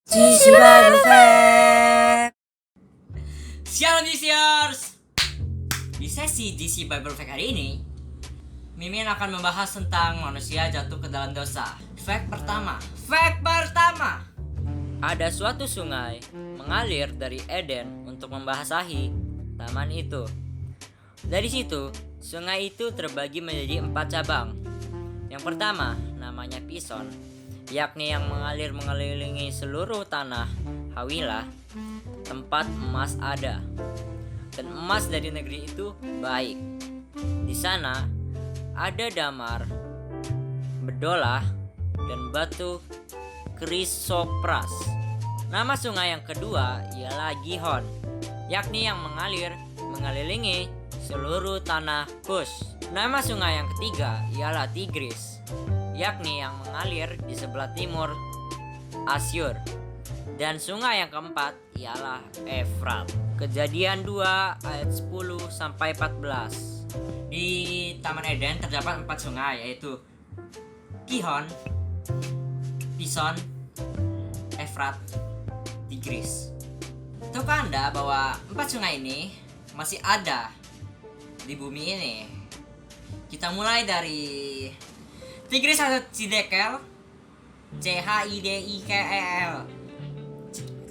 GC Bible Fact. Shalom GCers. Di sesi GC Bible Fact hari ini, Mimin akan membahas tentang manusia jatuh ke dalam dosa. Fact pertama. Ada suatu sungai mengalir dari Eden untuk membasahi taman itu. Dari situ, sungai itu terbagi menjadi 4 cabang. Yang pertama namanya Pison, yakni yang mengalir mengelilingi seluruh tanah Hawilah, tempat emas ada. Dan emas dari negeri itu baik. Di sana ada damar, bedolah, dan batu krisopras. Nama sungai yang kedua ialah Gihon, yakni yang mengalir mengelilingi seluruh tanah Kus. Nama sungai yang ketiga ialah Tigris, yakni yang mengalir di sebelah timur Asyur. Dan sungai yang keempat ialah Efrat. Kejadian 2 ayat 10 sampai 14. Di Taman Eden terdapat 4 sungai, yaitu Gihon, Pison, Efrat, Tigris. Tahukah Anda bahwa 4 sungai ini masih ada di bumi ini? Kita mulai dari Tigris atau Cidekel,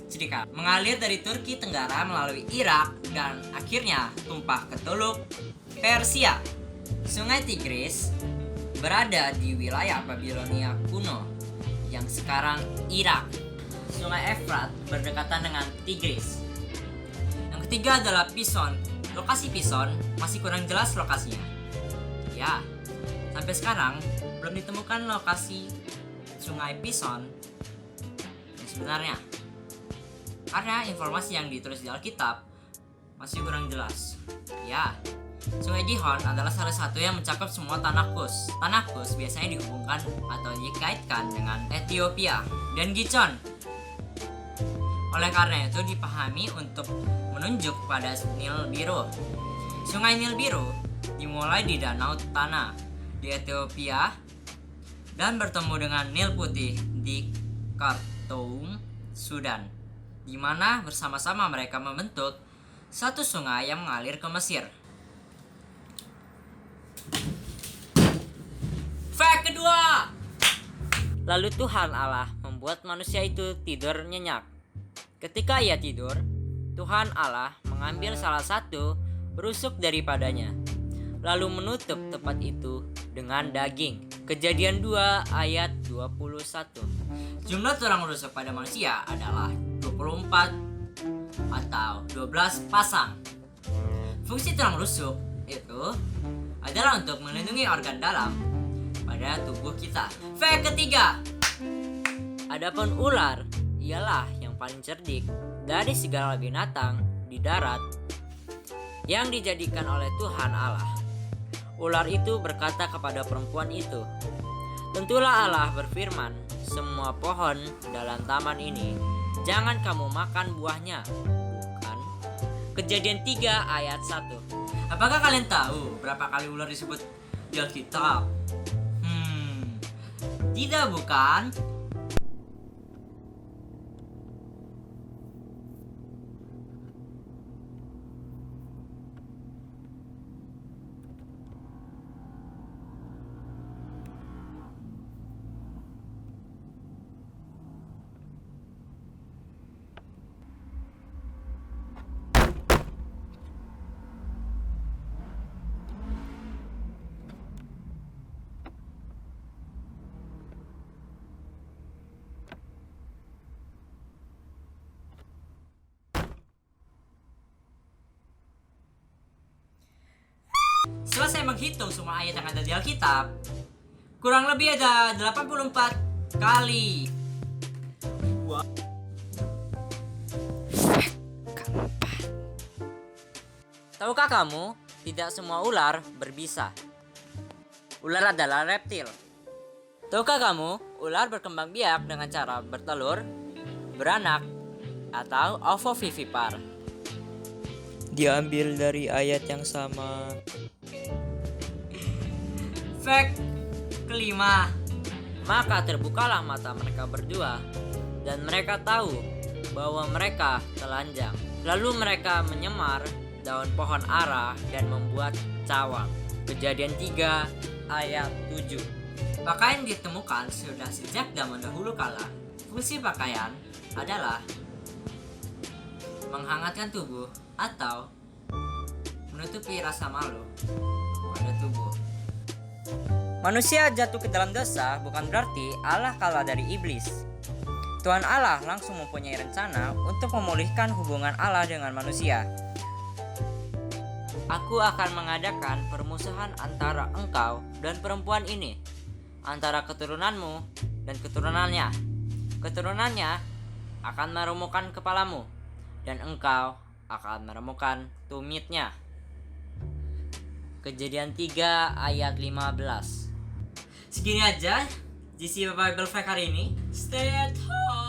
Chidikkel, mengalir dari Turki Tenggara melalui Irak dan akhirnya tumpah ke Teluk Persia. Sungai Tigris berada di wilayah Babilonia kuno yang sekarang Irak. Sungai Efrat berdekatan dengan Tigris. Yang ketiga adalah Pison. Lokasi Pison masih kurang jelas lokasinya. Ya, sampai sekarang belum ditemukan lokasi Sungai Pison yang sebenarnya. Karena informasi yang ditulis di Alkitab masih kurang jelas. Ya, Sungai Gihon adalah salah satu yang mencakup semua tanah Kus. Tanah Kus biasanya dihubungkan atau dikaitkan dengan Ethiopia dan Gihon. Oleh karena itu dipahami untuk menunjuk pada Nil Biru. Sungai Nil Biru dimulai di Danau Tana di Ethiopia dan bertemu dengan Nil Putih di Khartoum, Sudan, di mana bersama-sama mereka membentuk satu sungai yang mengalir ke Mesir. Fact kedua. Lalu Tuhan Allah membuat manusia itu tidur nyenyak. Ketika ia tidur, Tuhan Allah mengambil salah satu rusuk daripadanya, lalu menutup tempat itu dengan daging. Kejadian 2 ayat 21. Jumlah tulang rusuk pada manusia adalah 24 atau 12 pasang. Fungsi tulang rusuk itu adalah untuk melindungi organ dalam pada tubuh kita. Fact ketiga. Adapun ular ialah yang paling cerdik dari segala binatang di darat yang dijadikan oleh Tuhan Allah. Ular itu berkata kepada perempuan itu, "Tentulah Allah berfirman, semua pohon dalam taman ini jangan kamu makan buahnya." Bukan? Kejadian 3 ayat 1. Apakah kalian tahu berapa kali ular disebut di Alkitab? Tidak, bukan? Setelah saya menghitung semua ayat yang ada di Alkitab, kurang lebih ada 84 kali. Tahukah kamu, tidak semua ular berbisa. Ular adalah reptil. Tahukah kamu, ular berkembang biak dengan cara bertelur, beranak, atau ovovivipar. Diambil dari ayat yang sama. Fact kelima. Maka terbukalah mata mereka berdua, dan mereka tahu bahwa mereka telanjang. Lalu mereka menyemar daun pohon ara dan membuat cawang. Kejadian 3 ayat 7. Pakaian ditemukan sudah sejak zaman dahulu kala. Fungsi pakaian adalah menghangatkan tubuh atau menutupi rasa malu pada tubuh. Manusia jatuh ke dalam dosa bukan berarti Allah kalah dari iblis. Tuhan Allah langsung mempunyai rencana untuk memulihkan hubungan Allah dengan manusia. Aku akan mengadakan permusuhan antara engkau dan perempuan ini, antara keturunanmu dan keturunannya. Keturunannya akan meremukkan kepalamu, dan engkau akan meremukkan tumitnya. Kejadian 3 ayat 15. Segini aja GC Bible Fact hari ini. Stay at home.